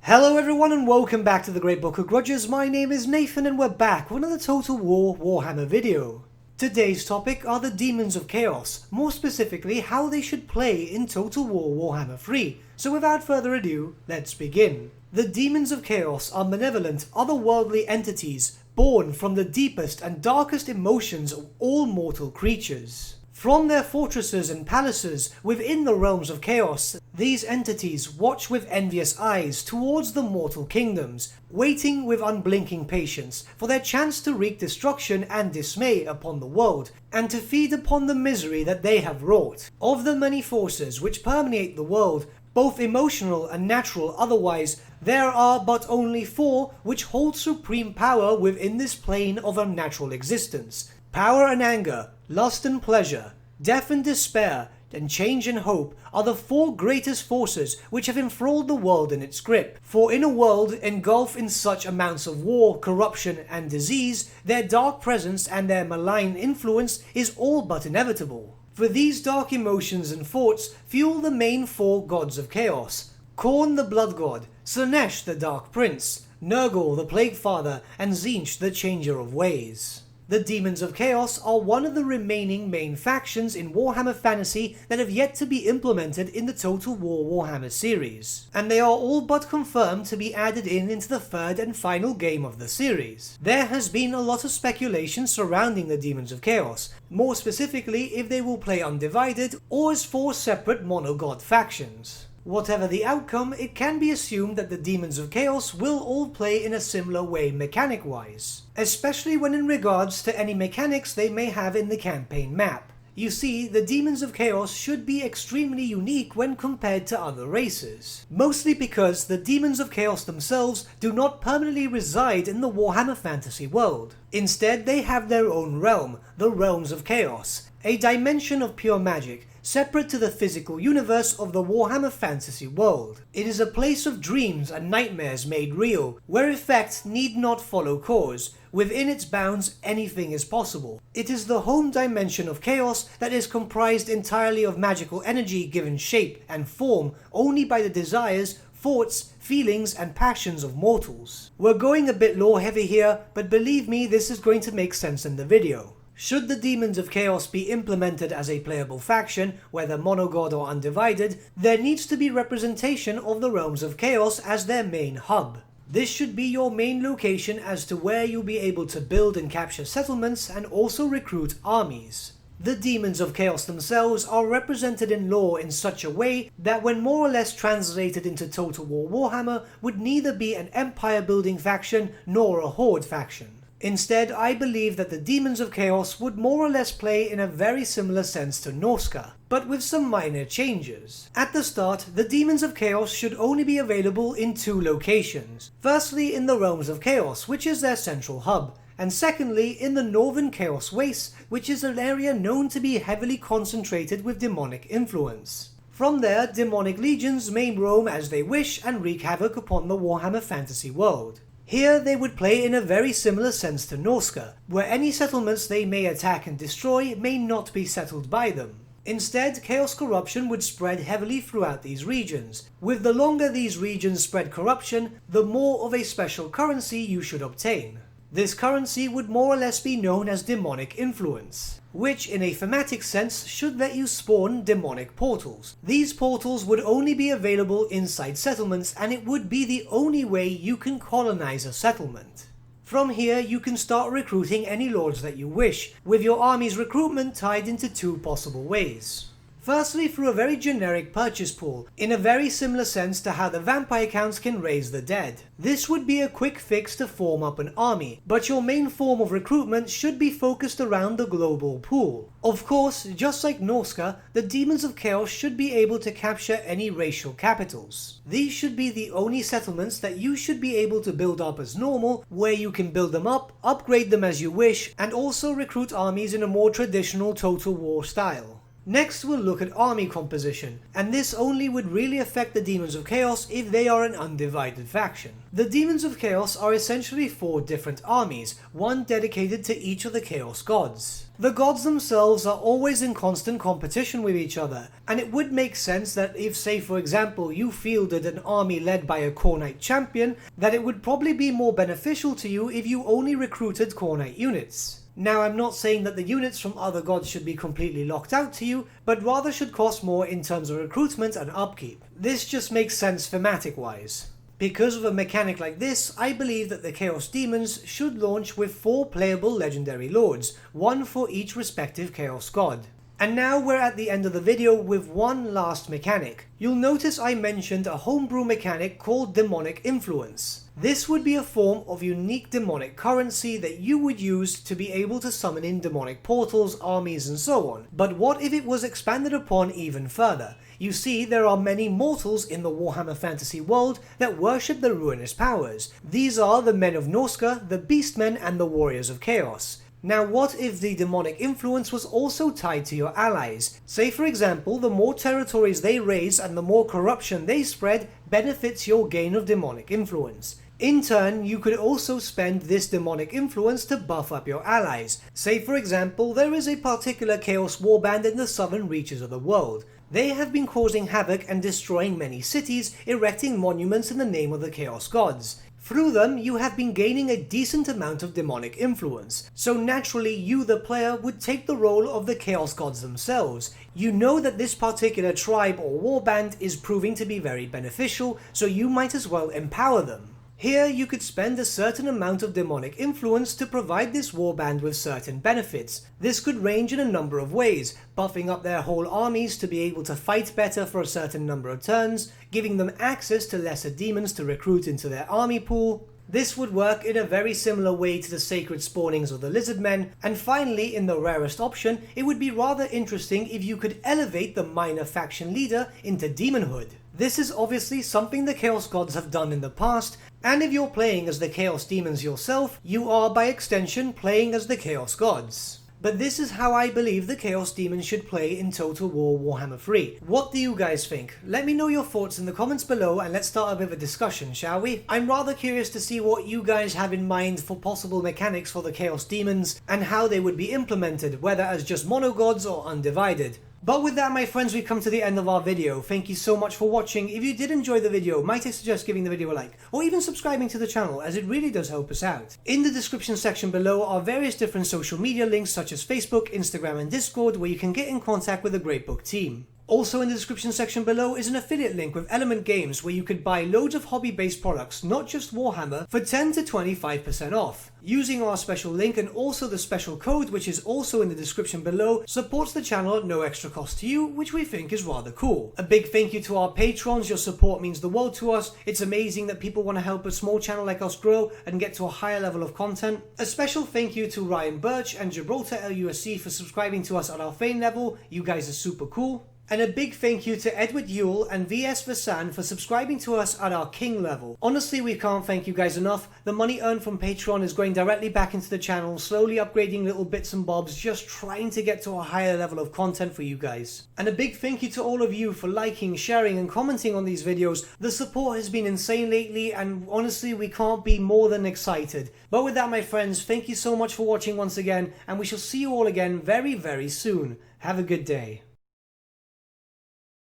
Hello everyone and welcome back to the Great Book of Grudges. My name is Nathan and we're back with another Total War Warhammer video. Today's topic are the Demons of Chaos, more specifically how they should play in Total War Warhammer 3. So without further ado, let's begin. The Demons of Chaos are malevolent, otherworldly entities born from the deepest and darkest emotions of all mortal creatures. From their fortresses and palaces within the realms of chaos, these entities watch with envious eyes towards the mortal kingdoms, waiting with unblinking patience for their chance to wreak destruction and dismay upon the world, and to feed upon the misery that they have wrought. Of the many forces which permeate the world, both emotional and natural otherwise, there are but only four which hold supreme power within this plane of unnatural existence. Power and anger, lust and pleasure, death and despair, and change and hope are the four greatest forces which have enthralled the world in its grip. For in a world engulfed in such amounts of war, corruption, and disease, their dark presence and their malign influence is all but inevitable. For these dark emotions and thoughts fuel the main four gods of chaos: Khorne the Blood God, Slaanesh the Dark Prince, Nurgle the Plague Father, and Tzeentch the Changer of Ways. The Demons of Chaos are one of the remaining main factions in Warhammer Fantasy that have yet to be implemented in the Total War Warhammer series, and they are all but confirmed to be added into the third and final game of the series. There has been a lot of speculation surrounding the Demons of Chaos, more specifically if they will play undivided or as four separate monogod factions. Whatever the outcome, it can be assumed that the Demons of Chaos will all play in a similar way mechanic-wise, especially when in regards to any mechanics they may have in the campaign map. You see, the Demons of Chaos should be extremely unique when compared to other races, mostly because the Demons of Chaos themselves do not permanently reside in the Warhammer Fantasy world. Instead, they have their own realm, the Realms of Chaos, a dimension of pure magic, separate to the physical universe of the Warhammer Fantasy world. It is a place of dreams and nightmares made real, where effect need not follow cause. Within its bounds, anything is possible. It is the home dimension of chaos that is comprised entirely of magical energy given shape and form only by the desires, thoughts, feelings, and passions of mortals. We're going a bit lore heavy here, but believe me, this is going to make sense in the video. Should the Demons of Chaos be implemented as a playable faction, whether monogod or undivided, there needs to be representation of the Realms of Chaos as their main hub. This should be your main location as to where you'll be able to build and capture settlements and also recruit armies. The Demons of Chaos themselves are represented in lore in such a way that when more or less translated into Total War Warhammer would neither be an empire building faction nor a horde faction. Instead, I believe that the Demons of Chaos would more or less play in a very similar sense to Norsca, but with some minor changes. At the start, the Demons of Chaos should only be available in two locations. Firstly, in the Realms of Chaos, which is their central hub, and secondly, in the Northern Chaos Wastes, which is an area known to be heavily concentrated with demonic influence. From there, demonic legions may roam as they wish and wreak havoc upon the Warhammer Fantasy world. Here they would play in a very similar sense to Norsca, where any settlements they may attack and destroy may not be settled by them. Instead, chaos corruption would spread heavily throughout these regions. With the longer these regions spread corruption, the more of a special currency you should obtain. This currency would more or less be known as demonic influence, which in a thematic sense should let you spawn demonic portals. These portals would only be available inside settlements, and it would be the only way you can colonize a settlement. From here you can start recruiting any lords that you wish, with your army's recruitment tied into two possible ways. Firstly, through a very generic purchase pool, in a very similar sense to how the vampire counts can raise the dead. This would be a quick fix to form up an army, but your main form of recruitment should be focused around the global pool. Of course, just like Norsca, the Demons of Chaos should be able to capture any racial capitals. These should be the only settlements that you should be able to build up as normal, where you can build them up, upgrade them as you wish, and also recruit armies in a more traditional Total War style. Next we'll look at army composition, and this only would really affect the Demons of Chaos if they are an undivided faction. The Demons of Chaos are essentially 4 different armies, one dedicated to each of the Chaos gods. The gods themselves are always in constant competition with each other, and it would make sense that if, say for example, you fielded an army led by a Core Knight champion, that it would probably be more beneficial to you if you only recruited Core Knight units. Now, I'm not saying that the units from other gods should be completely locked out to you, but rather should cost more in terms of recruitment and upkeep. This just makes sense thematic wise. Because of a mechanic like this, I believe that the Chaos Demons should launch with 4 playable legendary lords, one for each respective Chaos god. And now we're at the end of the video with one last mechanic. You'll notice I mentioned a homebrew mechanic called Demonic Influence. This would be a form of unique demonic currency that you would use to be able to summon in demonic portals, armies and so on. But what if it was expanded upon even further? You see, there are many mortals in the Warhammer fantasy world that worship the ruinous powers. These are the Men of Norsca, the Beastmen and the Warriors of Chaos. Now what if the demonic influence was also tied to your allies? Say for example, the more territories they raise and the more corruption they spread benefits your gain of demonic influence. In turn, you could also spend this demonic influence to buff up your allies. Say for example, there is a particular Chaos Warband in the southern reaches of the world. They have been causing havoc and destroying many cities, erecting monuments in the name of the Chaos Gods. Through them, you have been gaining a decent amount of demonic influence, so naturally you the player would take the role of the Chaos Gods themselves. You know that this particular tribe or warband is proving to be very beneficial, so you might as well empower them. Here you could spend a certain amount of demonic influence to provide this warband with certain benefits. This could range in a number of ways, buffing up their whole armies to be able to fight better for a certain number of turns, giving them access to lesser demons to recruit into their army pool. This would work in a very similar way to the sacred spawnings of the Lizardmen, and finally, in the rarest option, it would be rather interesting if you could elevate the minor faction leader into demonhood. This is obviously something the Chaos Gods have done in the past, and if you're playing as the Chaos Demons yourself, you are by extension playing as the Chaos Gods. But this is how I believe the Chaos Demons should play in Total War Warhammer 3. What do you guys think? Let me know your thoughts in the comments below and let's start a bit of a discussion, shall we? I'm rather curious to see what you guys have in mind for possible mechanics for the Chaos Demons and how they would be implemented, whether as just monogods or undivided. But with that, my friends, we've come to the end of our video. Thank you so much for watching. If you did enjoy the video, might I suggest giving the video a like, or even subscribing to the channel, as it really does help us out. In the description section below are various different social media links such as Facebook, Instagram and Discord, where you can get in contact with the Great Book team. Also in the description section below is an affiliate link with Element Games where you could buy loads of hobby-based products, not just Warhammer, for 10 to 25% off. Using our special link and also the special code, which is also in the description below, supports the channel at no extra cost to you, which we think is rather cool. A big thank you to our patrons, your support means the world to us. It's amazing that people want to help a small channel like us grow and get to a higher level of content. A special thank you to Ryan Bertsche and Gibraltar LUSC for subscribing to us at our Fame level. You guys are super cool. And a big thank you to Edward Yule and VSVasan for subscribing to us at our King level. Honestly, we can't thank you guys enough. The money earned from Patreon is going directly back into the channel, slowly upgrading little bits and bobs, just trying to get to a higher level of content for you guys. And a big thank you to all of you for liking, sharing and commenting on these videos. The support has been insane lately and honestly we can't be more than excited. But with that, my friends, thank you so much for watching once again and we shall see you all again very, very soon. Have a good day.